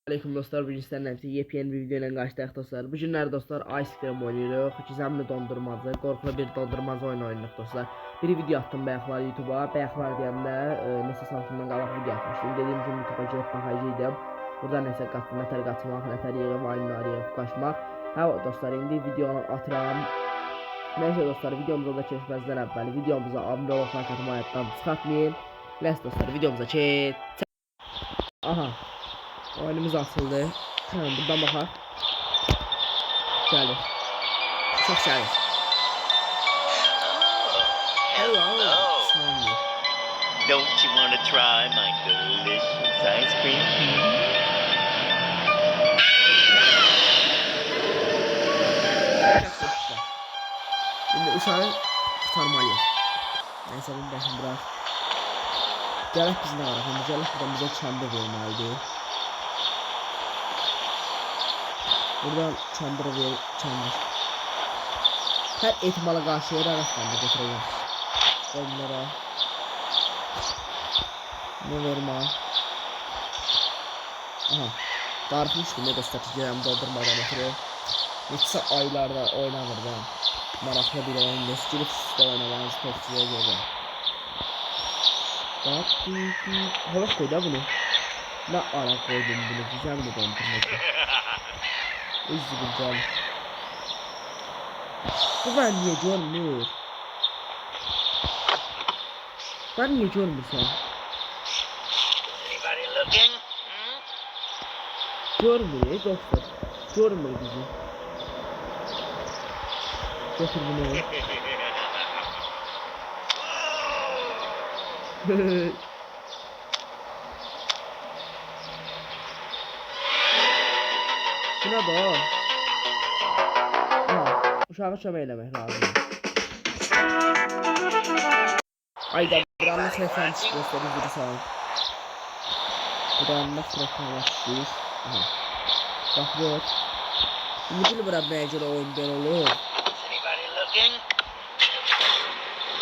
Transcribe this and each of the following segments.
Aleyküm dostlar, bugün sizlerle yepyeni bir video ile karşıdayız dostlar. Bu günler dostlar Ice Cream oynuyoruz. Gizemli dondurmacı, korkulu bir dondurmacı oynuyoruz dostlar. Bir video attım bayaqlar YouTube'a. Bayaqlar deyəndə neçə santimdən qabaq video atmışdım. Dediyim kimi YouTube'a girib baxacaqdım. Burada nəsə nətər qaçmaq, nətər yığıb, ayınlar yığıb qaçmaq. Hə dostlar, indi videonu atıram. Neyse dostlar, videomuza da keçməzdən əvvəl videomuza abunə olub like atmayı çıxartmayın. Neyse dostlar, videomuza keç. Aha. Oyunumuz açıldı. Tamam, buradan bakar. Gelir. Çok gelir. Hello. Don't you want to try my delicious ice cream? Şimdi uşağı kurtarmalıyız. Neyse bunu başım bırak. Gələk biz nə var? Gələk buradan bizə çəndir verməlidir. Buradan çandıra ver, çandır. Her ihtimala karşı yere araçlarını götüreceğim. Onlara ne verme? Aha, darmıştım ya da stratejiyem doldurmadan ötürü. Neçə aylarda oynanır ben. Maraqlı bir oyun, neskilip üstə oynamanız tövsiyə edirəm. Hoş koy da bunu. Ne ara koydum bunu, güzel mi dondurmadı? Üzgünüm canım. Bu ben niye görmüyor? Ben niye görmüyorsam? Görmüyor dostlar. Görmüyor bizi. Götür bunu. Şuna bak. Uşağı çöme eləmək lazım. Ayda buranın sesini göstərir bir sağ. Buranın sesini açdıq. Baxır. Ümidli bura məcəl oyun belə olur.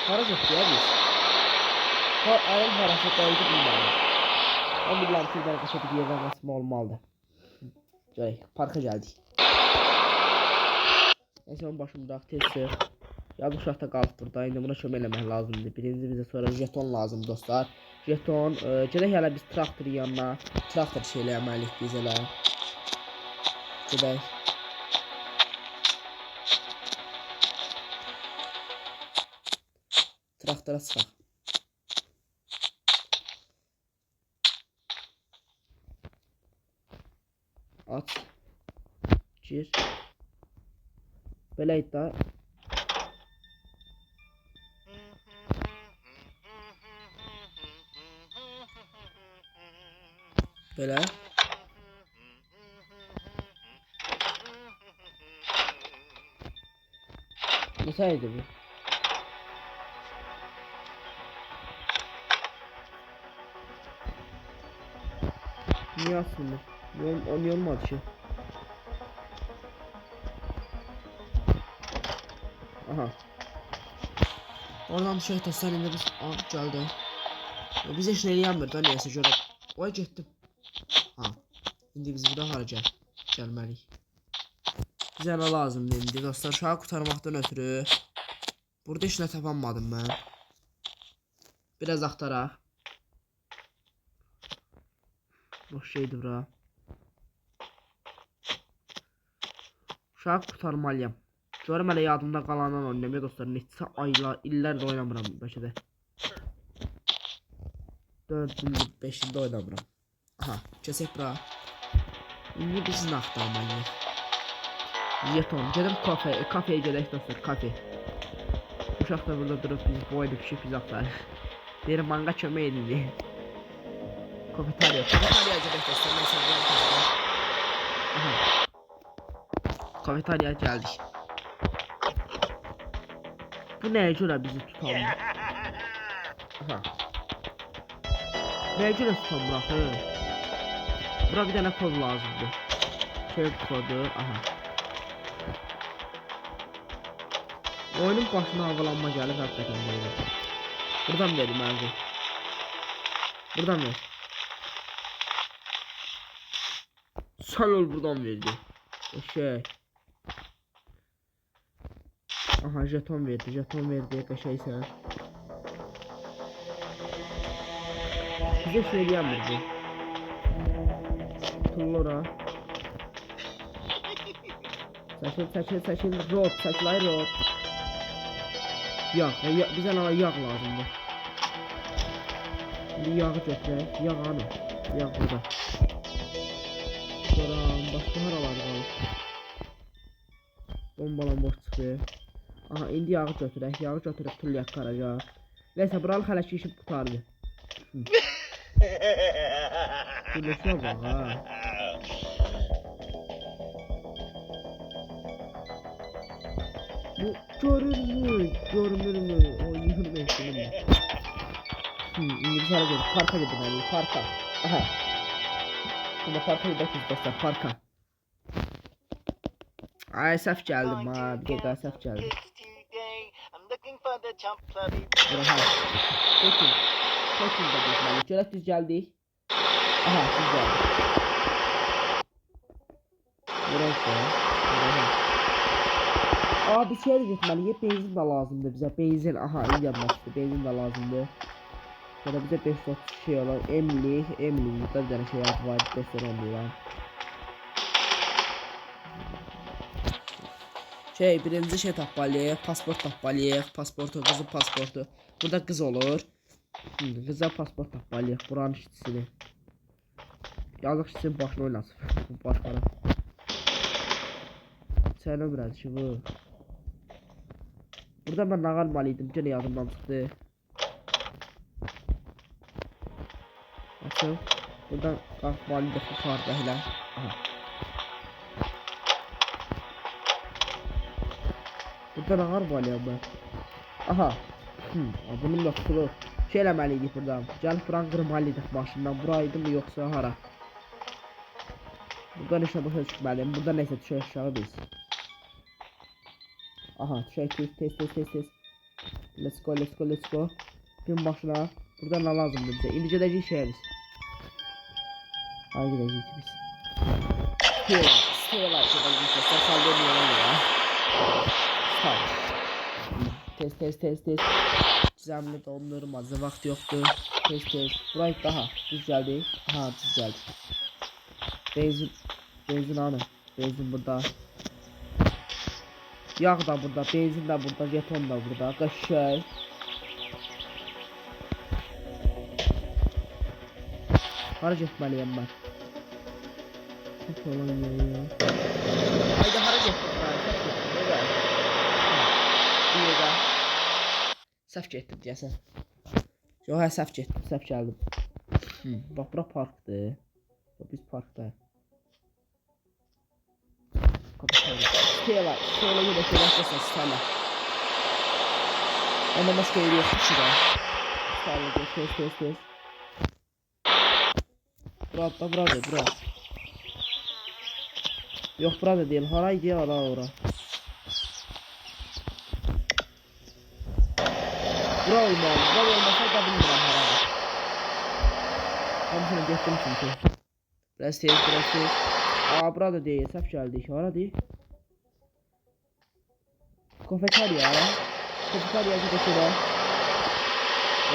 Hara getdik ya biz? Ayın harası qoydu bilmədim. O biləm ki, qardaşa bir yerdən qasma olmalıdır. Parka geldik. Neyse onun başımda testi. Ya bu şahta qalıb burada. İndi buna kömək eləmək lazımdır. Birinci bizə sonra jeton lazım dostlar. Jeton. Gedək hələ biz traktor yanına. Traktor şeyləyəməliyik biz elə. Gedək. Traktora çıxaq. At. Gir. Belə iddia. Belə. Neçə idi bu? Niye aslında? Niye olmadı ki? Aha. Oradan şey dostlar indi biz geldi. Biz heç nəyə yanmır da neyəsə görə. Oy getdim. Ha. İndi biz burada hara gəlməliyik. Bizə nə lazımdır indi dostlar? Uşağı qurtarmaqdan ötürü. Burada heç nə tapamadım mən. Biraz axtaraq. Boş şeydir bura. Uşağı qurtarmalıyam. Görüm hələ yadımda qalandan oynayam dostlar. Neçə aylar, illərdə oynamıram bəlkə də. 4 ildir 5 ildə oynamıram. Aha, keçək bura. İndi biz nə axtarmalıyıq? Jeton, gedim kafeye gedək dostlar, kafe. Uşaq da burada durub biz boyda pişib biz axtarıq. Deyirəm bana kömək edin. Kafeterya gedək dostlar, neysə buradan. Aha. Kafeteryaya geldik. Bu neye göre bizi tutalım? Aha. Neye göre tutalım bırakı? Bura bir tane kod lazımdı. Şey kodu. Aha. Oyunun başına havalanma gelip hakikaten böyle. Buradan verim bence. Buradan ver. Sen ol buradan verdi. Şey. Aha jeton verdi. Jeton verdi. Şey sen. Bize söyleyen bir bu. Tullora. Saçıl. Rot. Saçlay rot. Yağ. Bize ana yağ lazımdı. Şimdi yağı götürək. Yağ hanı? Yağ burada. Sonra başqa haralar qalır. Bombalan boş çıxdı. Aha indi yağı götürək. Yağı götürüb tulluyaq qaraca. Neyse buralı xələki işib qutardı. Şuna bak ha. Bu görünür mü? O yıkılmayın şimdi. İngiliz hareket. Parka gidin hani. Parka. Aha. Şimdi parka gidiyoruz dostlar. Parka. Ay saf geldim ha. Bir dakika saf geldim. Buraya. Peki. Peki de gitmeli. Şöyle düz geldik. Aha düz geldik. Burası. Abi şey de gitmeli. Benzin de lazımdı bize. Benzin. Aha iyi yapmıştı. Benzin de lazımdı. Ya da bize 530 şey olan Emily burada bir tane şey var. Restoran diyor. Şey birinci şey tapmalıyıq. Pasport tapmalıyıq. Pasportu, kızın pasportu. Burada kız olur. Kıza pasport tapmalıyıq. Buranın işçisini. Yazıq işçinin başını oynasın. Başqara. Sənə biraz ki bu. Burada ben nağal malıydım. Gene yadımdan çıxdı. Açıl. Buradan qalxmalıyıq yuxarıda elə. Aha. Buradan ağır malıyam ben. Aha. Bunun yokluğu. Şey eləməliydik buradan. Gəlib buranı qırmalıydık başından. Buraydı mı yoksa hara? Buradan işe başa düşməliyim. Burada neyse düşək aşağı biz. Aha düşək tez. Let's go. Gün başına. Buradan ne lazımdı bize? İndi gedəcəyik şəhəriz. Ay gidəcəyik biz. Stay alive. Sakal demiyorum ya. Tez. Düzəmli dondurmazdı. Vaxt yoxdur. Tez. Burayı daha. Düz gəldi. Aha düz gəldi. Benzin anı. Benzin burada. Yağ da burada. Benzin de burada. Jeton da burada. Qaşay. Hara getməliyəm mən? Haydi hara getməliyəm? Səhv getdim deyəsən. Yox, hə səhv getdim, səhv gəldim. Bax bura parkdır. Biz parkdayıq. Stela gedək eləşəsən Stela. Onda başqa yeri yoxdur şurada. Stela tez. Bura. Yok burada değil. Haraydı ya ora. Bura olmalı. Bura olmasa da bilmirəm harada. Hamısını getdim çünkü. Biraz tez. Aa burada değil. Səhv gəldik. Haradır? Kafeterya gedək ora.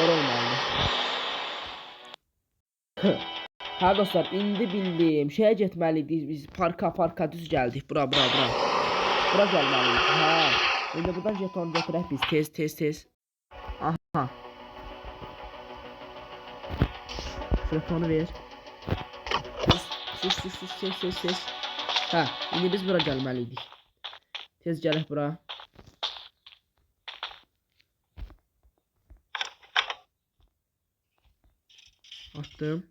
Ora olmalı. Ha dostlar indi bildim. Şeye getməliydik biz parka düz gəldik. Bura. Bura gəlməliydik. Ha. İndi buradan jeton götürək biz tez. Aha. Jetonu ver. Tez. Ha, indi biz bura gəlməliydik. Tez gələk bura. Attım.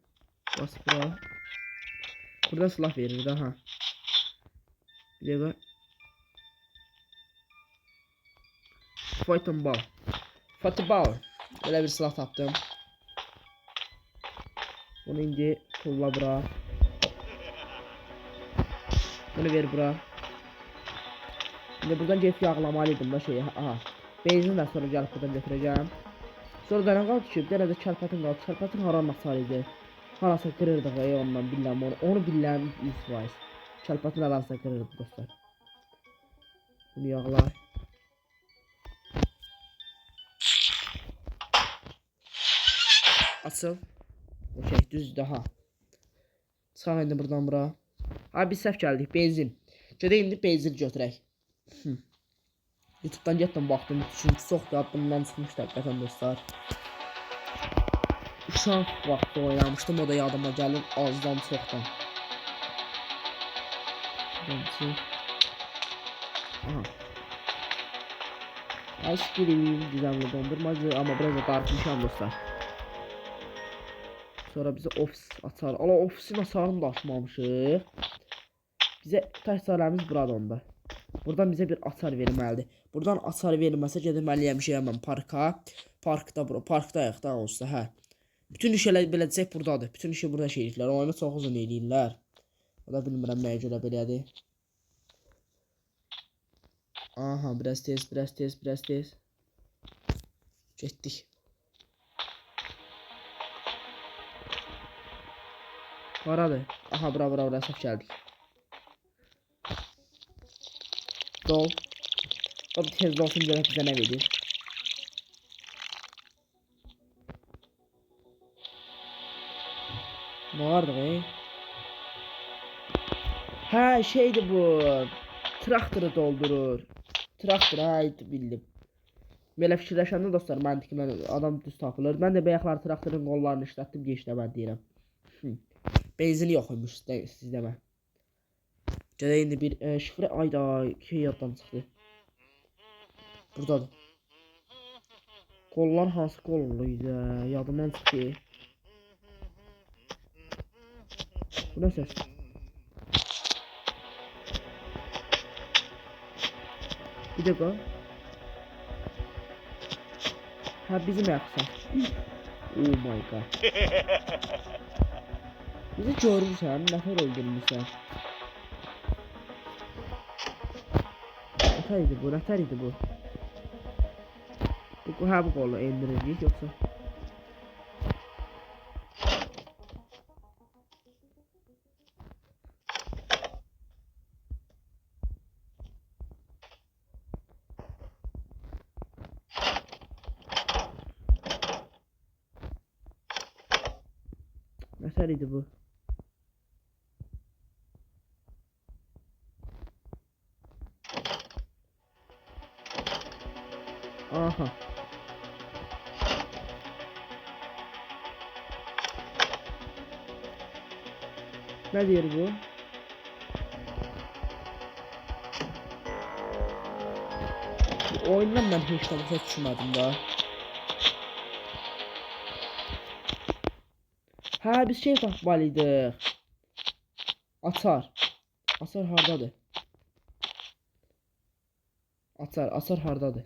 Bas bura. Burada silah verir daha. Bir de Fighting ball. Böyle bir silah taptım. Bunu indi pulla bura. Bunu ver bura. Şimdi buradan get yağlamalıydım da şeyi. Aha. Benzinle sonra gelip buradan götüreceğim. Sonra da ne kaldı ki? Bir de çarpatın kaldı. Çarpatın haram hasarıydı. Harasa kırırdık ondan bilmem onu. Onu bilmem 100%. Çarpatın arasında kırırdık dostlar. Bunu yağlar. Açıl. Okey düz daha. Sağ indi buradan bura. Abi biz səhv gəldik. Benzin. Gedək indi benzin götürək. YouTube'dan getdim baxdım. Çünki çox yadımdan çıxmışdı həqiqətən dostlar. Uşaq vaxtı oynamışdım. O da yadıma gəlir azdan çoxdan. Benzin. Aha. Ice cream gizemli dondurmacı ama biraz da dartmışam dostlar. Sonra bize ofis açar. Ala ofisin açarını da açmamışıq. Bize təsərlərimiz burada onda. Buradan bize bir açar verməlidir. Buradan açar verməsə gedməliyəm mən parka. Parkdayıq da olsa hə. Bütün işlər beləcək buradadır. Bütün işi burada şeyliklər. Oyunu çox uzun eləyirlər. O da bilmirəm nəyə görə belədir. Aha biraz tez. Getdik. Haradır? Aha bura səhv gəldik. Dol. O da tez olsun görək bizə nə verir. Ne vardı be? Ha şeydi bu. Traktoru doldurur. Traktor haydi bildim. Belə fikirləşəndə dostlar məntiqlə adam düz tapılır. Mən də bayaqlar traktorun qollarını işlətdim geçdə mən deyirəm. Benzin yox imiş siz demə. Gedək indi bir şifrə ayda şey yaddan çıxdı. Buradadır. Qollar hansı qolluydu? Yadımdan çıxdı. Bu nə səs? Bir dakika. Ha bizim yaksan. Oh my god. Bizi görürsən, nəfər öldürmüşsən. Nətər idi bu? Ha bu qolu endiririk yoxsa? Nətər idi bu? Aha. Ne diyor bu? Bu oyundan ben hiç tabi düşmedim daha. Ha biz şey bakmalıydık. Atar. Atar hardadır? Atar hardadır?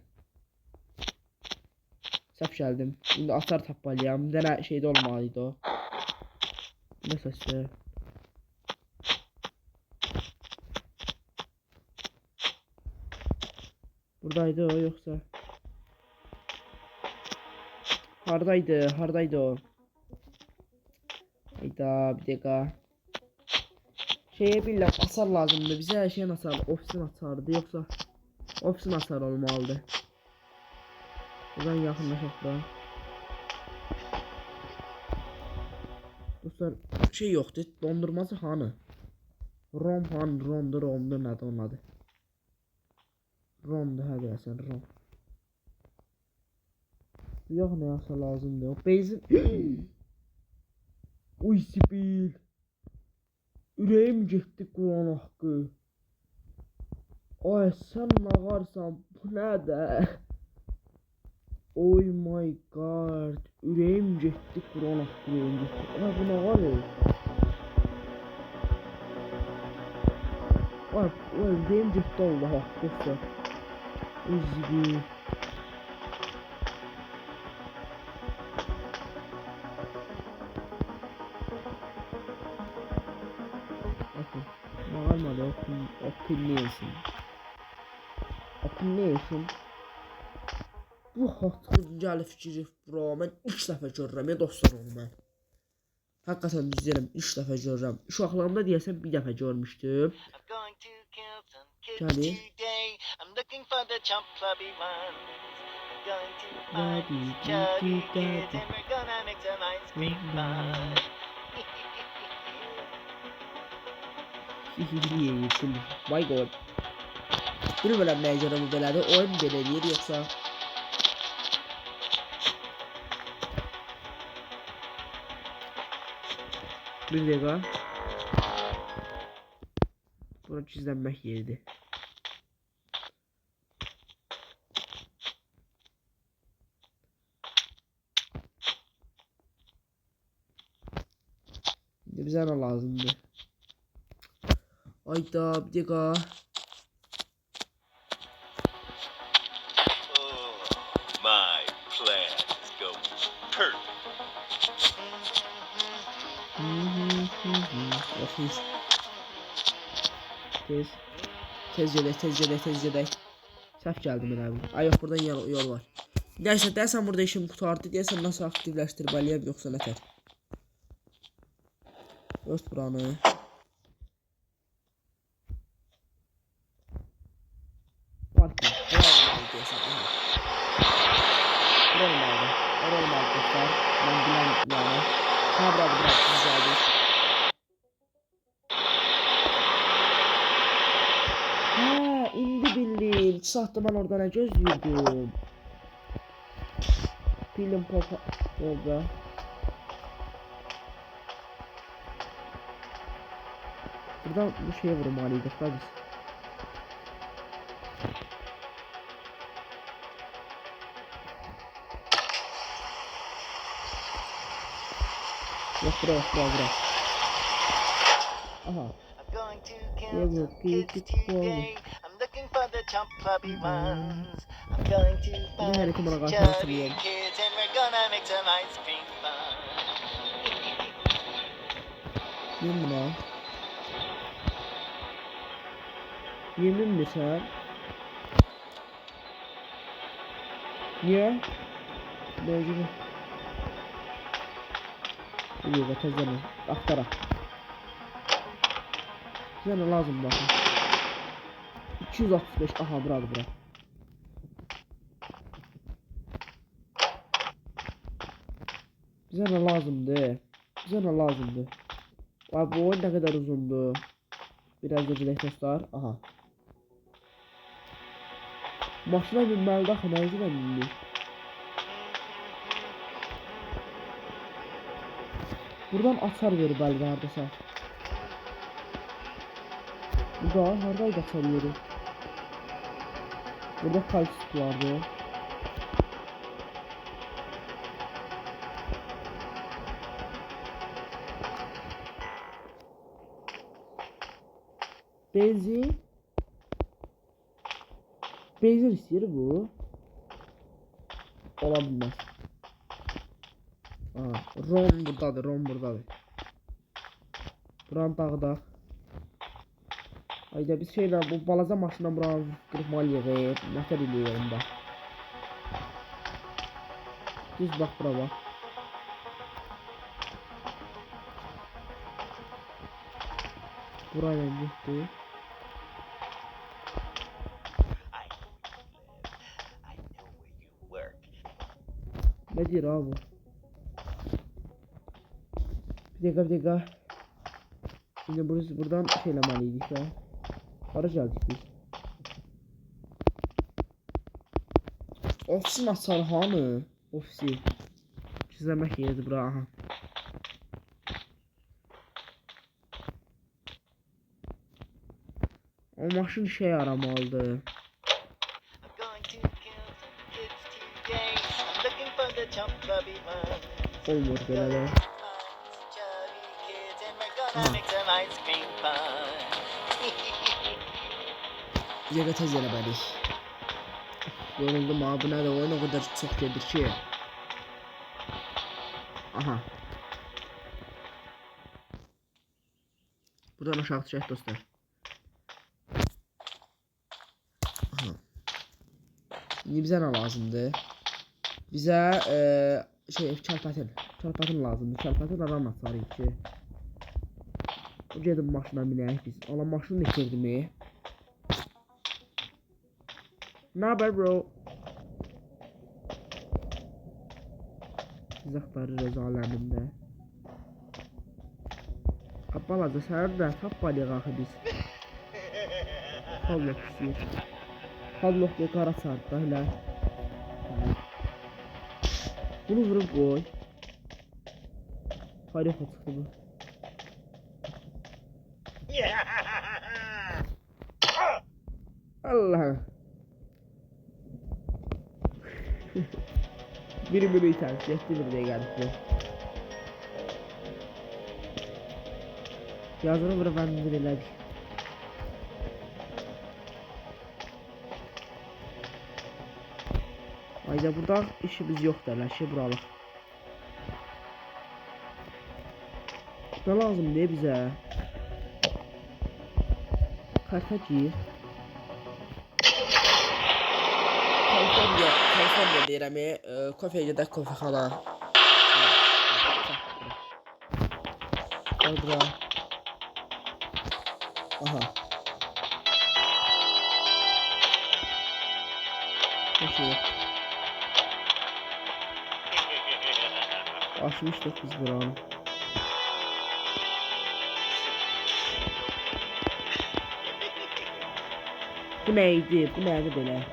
Səhv gəldim. İndi atar tapmalıyam. Bir dənə şeydə olmalıydı o. Ne səsdir? Buradaydı o yoksa? Hardaydı o? Hayda bir dakika. Şeye billah asar lazımdı. Bize her şeyin asar. Ofisin asardı yoksa ofisin asar olmalıdı. Buradan yakınlaşıp da. Dostlar şey yoktu. Dondurması hanı? Romdu nədir onun adı? Romdu hə deyəsən rom. Yox nə yasa lazımdır. O benzin. Uy sibil. Ürəyim getdi Quran haqqı. Ay sən nağarsan bu nədir? Oh my god. Ürəyim getdi Quran haqqı ürəyim getdi. Ay bu nağarır? Ay ürəyim getdi Allah haqqı dostlar. Uy sibil. Normalde opination. Bu hatırı gəlib fikir bura. Mən ilk dəfə görürəm ya dostlar onu mən. Hakikaten düzlerim 3 dəfə görürəm. Uşaqlığımda deyəsən bir dəfə görmüşdüm. I'm going to kill some kids Johnny. today. I'm looking for the chump clubby ones. I'm going to find Daddy, some chubby daddy, kids daddy. and we're gonna make some ice cream fun. Yetim. My god. Bilmirəm nəyə görə bu belədir. Oyun belə eləyir yoxsa bir dəqiqə. Bura gizlənmək yeridir. İndi bizə nə lazımdır? Ayda bir dəqiqə. Oh, my plan is going perfect. Ofis. Tez gedək. Səhv gəldim elə abi. Ay yox, buradan yol var. Nəysə, deyəsən burada işim qutardı. Deyəsən nasıl aktivləşdirməliyəm yoxsa nətər? Ört buranı. Parking. Bura olmalı. Ora olmalı dostlar. Ben bilən yani. Ha bırak güzeldir. Ha indi bildim. 2 saatdə mən orada nə gözləyirdim. Film popa orada. Buradan bu şeye vurmalıydık da biz. Yok bura. Aha. I'm going to kill Yeah, some we'll kids keep it today. I'm looking for the chump clubby ones. I'm going to find harita bana some karşı chubby hatırlıyorum. kids and we're gonna make some ice cream fun. Yemin ha. Yemin mi sen? Niye? Mecbur. İyi be tezene. Aktara. Tezene lazım bakın. 265. Aha bura. Bize ne lazımdı? Abi bu oyun ne kadar uzundu. Biraz da bilek dostlar. Aha. Maşına binməli daxı nə üzrə bindik. Buradan açar verib əldə hardasa. Burada hardaydı açar yeri. Burada kalsik vardı. Benzin istəyir bu. Ola bilməz. Rom buradadır. Buranı dağıdaq. Ayda biz şeylə bu balaca maşınla buranı qırmalıyıq. Nətər eləyirəm da. Düz bax bura bax. Burayla getdi. Ne diyor abi? Bir dakika. Şimdi buradan şeylemeliydik ya. Para geldik biz. Ofisin açar hanı? Ofisi. Çizlemek yeridir bura aha. O maşın şey yaramalıdır. Olmur belə də. Bize tez eləmədik. Yoruldum abi, nə də oyun o kadar çox gedir ki. Aha. Buradan aşağı düşək dostlar. Aha. İndi bizə nə lazımdır? Bizə şey kəlpətin Çarpatın lazımdır. Çarpatın adam açarıq ki. Gedib maşına minək biz. Allah maşını itirdi mi? Ne haber bro? Biz axtarırıq aləmində. Balaca sənə də tapmalıyıq axı biz. Hallok istəyir. Hallok diye qara sardı da elə. Bunu vurub qoy. Harika çıxdı bu. Allah. Biri bunu itermiş. Yetti bir de geldik bu. Yazını vurup bendir elədik. Ayda burada işimiz yok derler. Şey buralık. Ne lazım diye bize? Kartacı. Kaliforniya deyirəm, kofeyə gedək kofexana. Gel bura. Aha. Peki. Açmışdık biz buranı. Bu neydi? Bu neydi belə?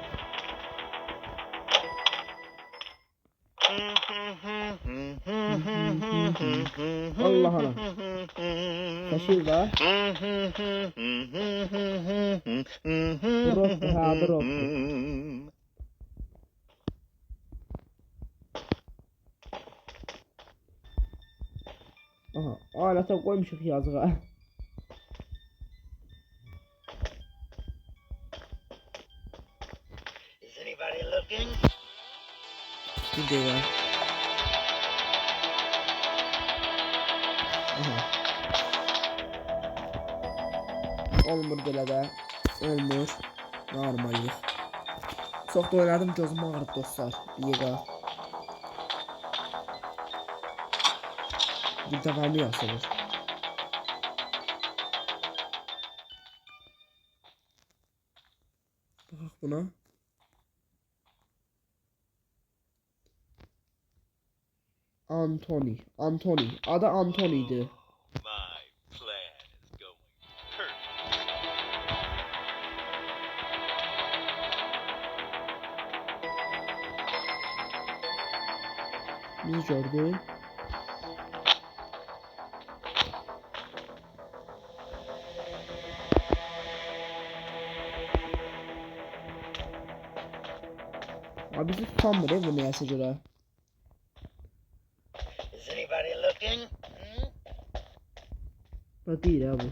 Allah Allah. Taşır da. Drop ha drop. Aha, alete koymuşuk yazığa. Is anybody looking? Bir de var. Aha. Olmur belə də. Olmur. Normallik. Çox da oynadım, gözüm ağrıdı dostlar. Liga. Bir devamı yazılır. Baxaq buna. Anthony. Adı Anthony'di. My plan is going perfect. Bizi gördü. Abi bizi tutanmır bu neyse göre. Is anybody looking? Da değil ya bu.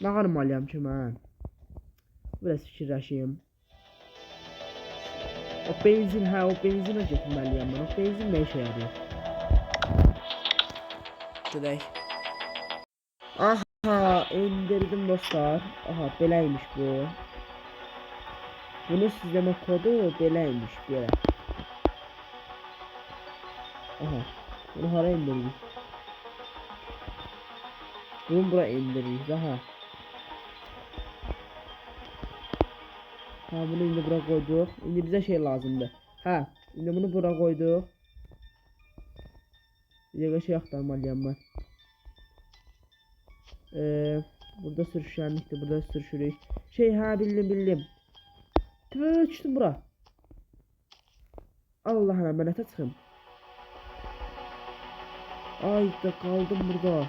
Ne kadar maliyem ki ben? Biraz fikirləşeyim. O benzin ha, o benzine getirmeliyim ben. O benzin ne işe yarıyor? Gedək. Aha, indirdim dostlar. Aha, beləymiş bu. Bunu sizleme kodu beləymiş belə. Aha, bunu hara indirdik? Bunu bura indirdik daha. Ha, bunu indi bura koyduk. İndi bize şey lazımdı. Ha, indi bunu bura koyduk. Bir şey aktarmalıyım ben. Burada sürüşenlikti, burada sürüşürük. Şey ha, bildim. Tüve uçtum bura. Allah'ım emanete çıkım. Ayda kaldım burada.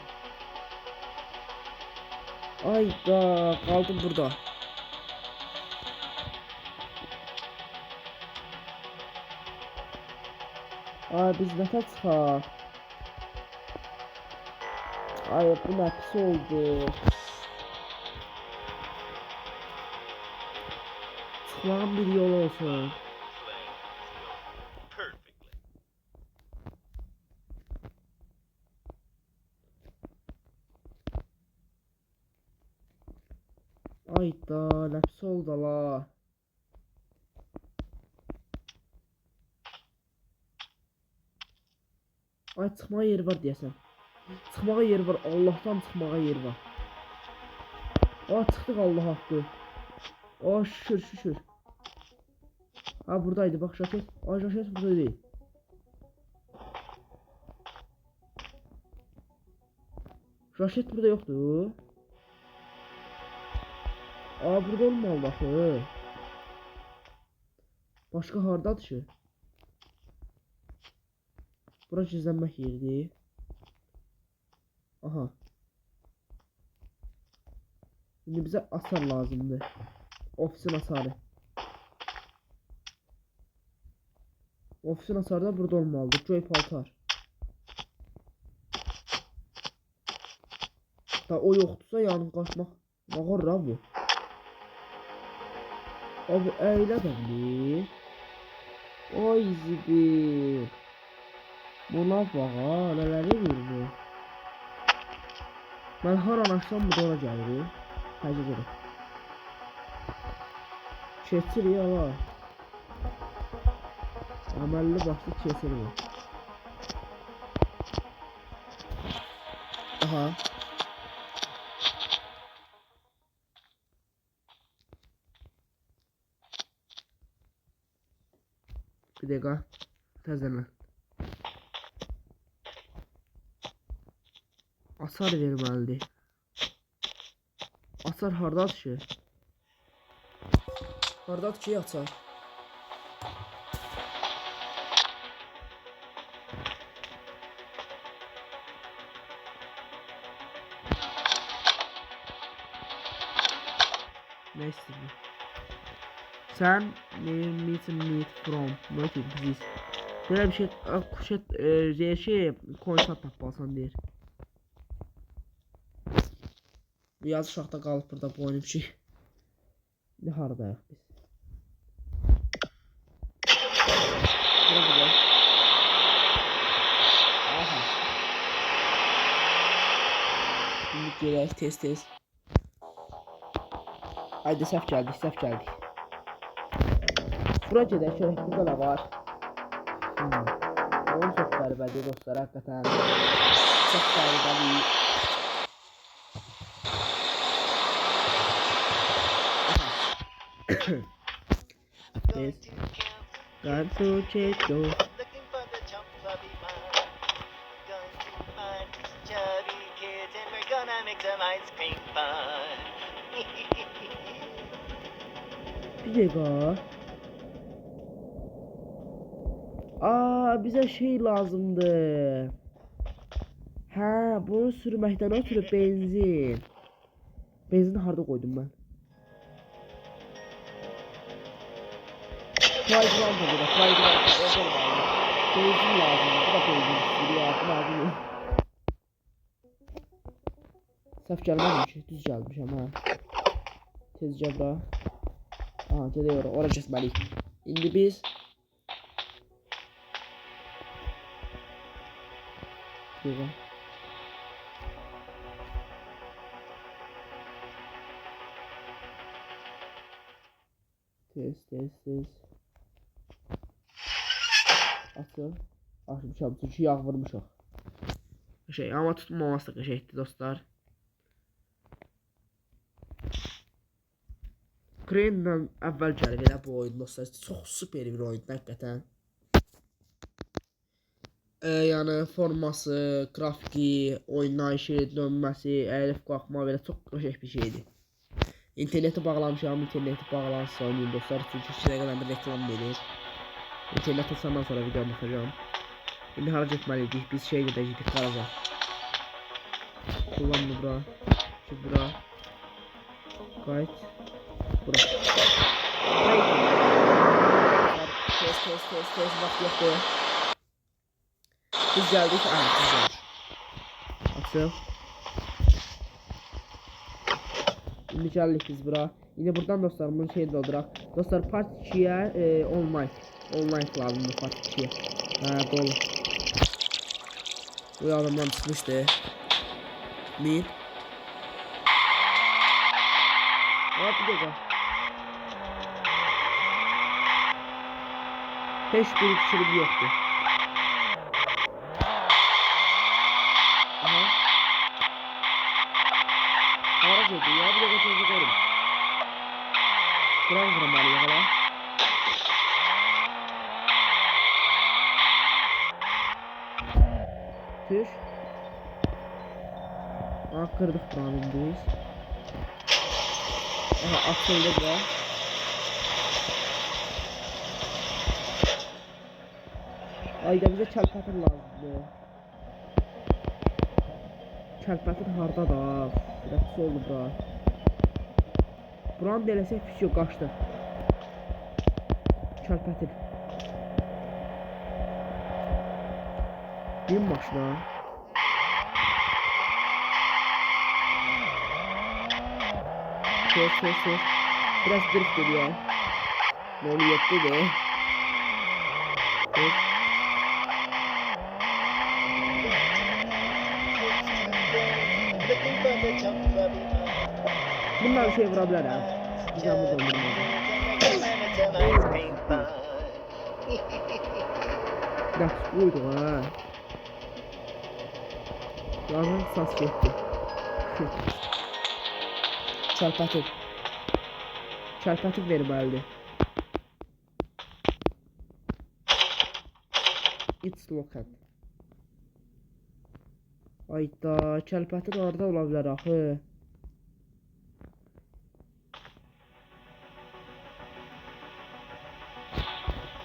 Ayda kaldım burada. Ay biz nete çıkar. Ay bu ne pis oldu. Çıkmağın bir yol olsun. Plan is going perfectly. Ayda ne pis oldu la. Ay çıxmağa yeri var deyəsən. Çıxmağa yeri var. Allahdan çıxmağa yeri var. Aa çıxdıq Allah haqqı. Aa şükür. Ha buradaydı bak jaket. Aa jaket burada değil. Jaket burada yoktu. Aa burada olmalı axı. Başqa hardadır ki? Bura gizlənmək yeridir. Aha. Şimdi bize asar lazımdı. Ofisin asarı. Ofisin asarı da burada olmalıdır. Joy paltar. Da o yoktursa yanım kaçmak. Mağarra bu. Abi eyle demli. Oy zibil. Buna bak ha. Neleri verir. Ben her an açsam bu da ora gəlir. Həcə gəlir. Keçir ya la. Əməlli başlı keçir bu. Aha. Bir dəqiqə. Təzələn. Asar verməlidir. Asar hardadır ki? Hardadır ki açar? Ne istedin? Sen meet from nothing please. Böyle bir şey konuşat tapmasan deyir. Biraz uşaqda qalıb burada bu oyun şey. Ne hardayıq biz? Burada. Aha. Şimdi gələk tez. Haydi səhv gəldik. Bura gedək, görək burada da var. Oyun çox qəribədir dostlar, həqiqətən. Çox qəribədir. Yes. Got to check those. Looking for the chump clubby man. Going to find these chubby kids and we're gonna make some ice cream fun. Bir dakika. Aa bize şey lazımdı. Ha bunu sürməkdən ötürü benzin. Benzin harda koydum ben? Playground burada. Benzin lazım. Bu da benzin. Lazım. Səhv gəlməmiş. Düz gəlmişəm ha. Tezcə bura. Aha gedək ora keçməliyik. İndi biz Burada. Tez. Açıl. Açmışam çünkü yağ vurmuşuq. Şey ama tutmaması da şeydi dostlar. Crane'dan əvvəl gəlir elə bu oyun dostlar. Çox super bir oyun həqiqətən. Yəni forması, qrafiki, oynayışı, dönməsi, əyilib qalxma belə çox qəşəng bir şeydir. İnterneti bağlamışam, interneti bağlansın oynayın dostlar. Çünki sizə qədər bir reklam verir. İnternet açandan sonra video baxacağım. İndi hara getməliydik? Biz şey gedəcəkdik qaraja. Kullandı bura. Bura. Qayıt. Bura. Tez vaxt yoxdur. Biz geldik. Aha güzel. Açıl. Şimdi geldik biz bura. Yine buradan dostlar bunu şey dolduraq. Dostlar part 2'ye online lazımdı part 2'ye. Ha dolu. Bu adamdan çıkmıştı. Bir. Hop bir dakika. Hiçbir yoktu. harcadı ya. Bir de çocuk koyayım. Kur'an kırmalı ya lan. Tüş. Aa, kırdık Kur'an'ı biz. Aha, atıldı da. Ayda bize çarpatır lazımdı. Çarpatır harda da. Biraz oldu da. Buranı delesek pis yok, kaçtı. Çarpatır. Bir maşına. Kes. Biraz drift geliyor. Ne oluyor yetti de. Kes. Looking for the chumps of iman. Bunlar bir şey vurabilir ha. Güzel bu dondurma. Ice cream fun. Biraz uydu ha. Yarın sas gitti. Çarpatır benim halde. It's local. Ayda çarpatır orada olabilir ahı.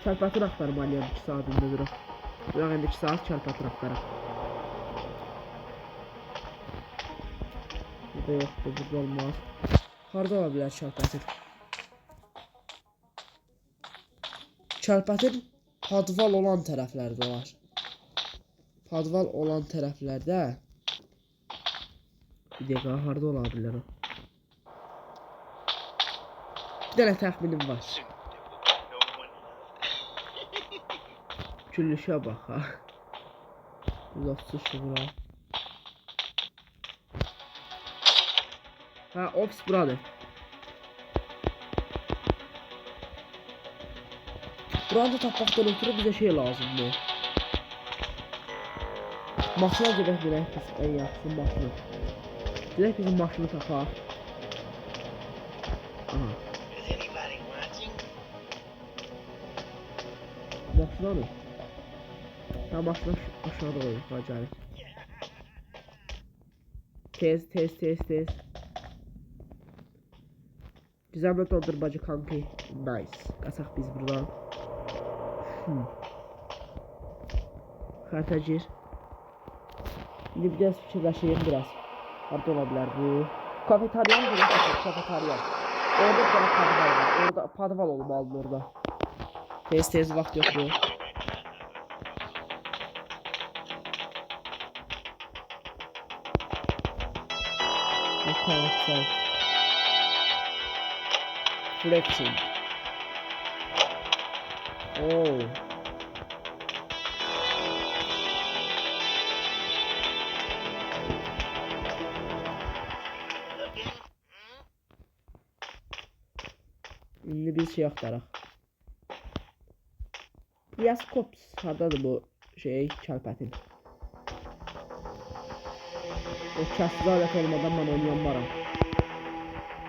Çarpatır aktarım alıyam 2 saatinde durum. Buranın 2 saat çarpatır aktarım. Burada yoktu, burada olmaz. Harda olabilir çarpatır. Çarpatır padval olan tərəflərdə var. Padval olan tərəflərdə bir dəqiqə harda ola bilər o. Bir dənə təxminim var. Küllüşə bax ha. Uzatsız şura. Ha, ofis buradır. Burada tapmaqdan ötürü bizə şey lazımdır. Maşına gedək bilək biz ən yaxşı maşını. Gedək bizim maşını tapaq. Aha. Is anybody watching? Maşına mı? Ha, maşını aşağıda koyuq acayip. Tez. Güzel bir dondurbacı kanki. Nice. Qaçaq biz buradan. Kartacır. Şimdi biraz fikirləşeyim biraz. Harda ola bilər bu? Kafeteryan mı? Kafeteryan. Orada bir tane padval var. Orada padval olmalıdır orada. Tez vaxt yok bu. Mekanik flexing. Oh. Looking? Şimdi bir şey aktaraq. Yaskops hardadır bu şey çarpatın. O kəssiz alət olmadan mən oynayamaram.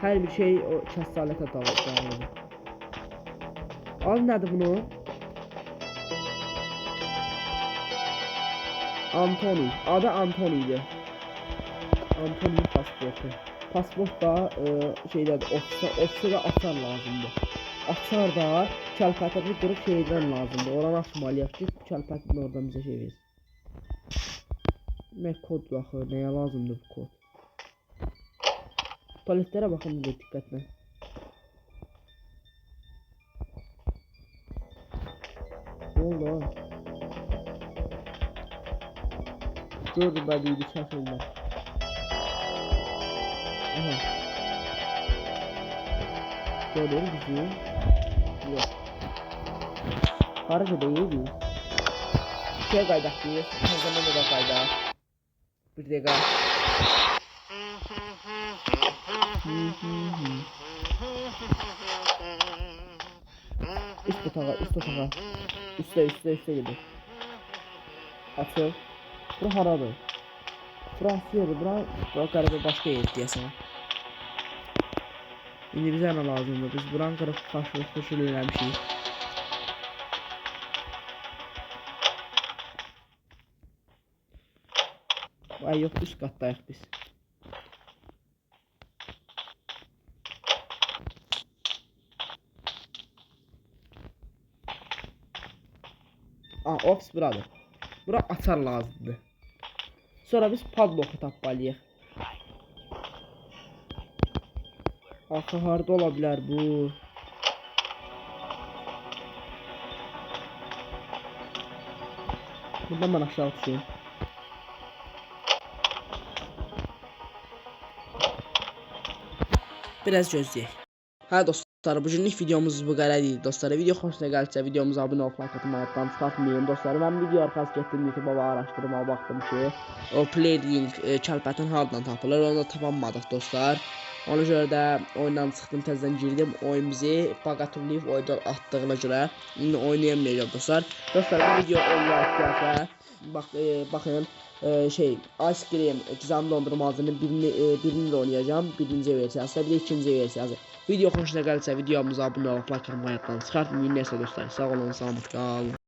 Hər bir şey o kəssiz alətə dayanır. Al nədir bunu? Antony. Adı Antony'dir. Antony'nin pasportu. Pasport da şeydədir, ofisdə açar lazımdır. Açar da kəlpətini qırıb şeydən lazımdır. Oranı açmalıyıq ki, kəlpətini oradan bizə şey verir. Ne kod baxır, nəyə lazımdır bu kod? Paletlərə baxın bir diqqətlə. Ne oldu? Gördüm ben bir çəş olmaz. Aha. Görür bizi. Yok. Harca değil biz. Şey qaydak biz. Her zaman da qaydak. Bir dəqiqə. Üst otağa. Üstə gedir. Açıl. Bura haradır? Bura asıyordu. Bura qəribə başqa yer deyəsən. İndi bizə nə lazımdır? Biz buran qırıq qaşlıq koşul eləmişik. Ay yox, üst qatdayıq biz. Ops buradır. Bura açar lazımdır. Sonra biz padlock'u tapmalıyıq. Axı harda ola bilər bu? Buradan mən aşağı düşeyim. Biraz gözləyək. Hə dostlar, bugünlük videomuz bu qədər idi dostlar. Video xoşuna gəlsə videomuza abunə olub like atmayı unutmayın dostlar. Mən video arxası getdim YouTube-a araşdırmağa baxdım ki, o playing kəlbətin hardan tapılır, onu da tapanmadıq dostlar. Ona görə də oyundan çıxdım, təzədən girdim. Oyun bizi baqatullayıb oyundan atdığına görə indi oynayamayacağım dostlar. Dostlar, bu video 10 like gəlsə, baxın, Ice Cream gizemli dondurmacının birini de oynayacağım. Birinci versiyası, bir de ikinci versiyası. Video hoşuna gəlsə videomuza abunə olub like atmayı unutmayın. Çıxartmayın, neyse dostlar. Sağ olun, salamat qalın.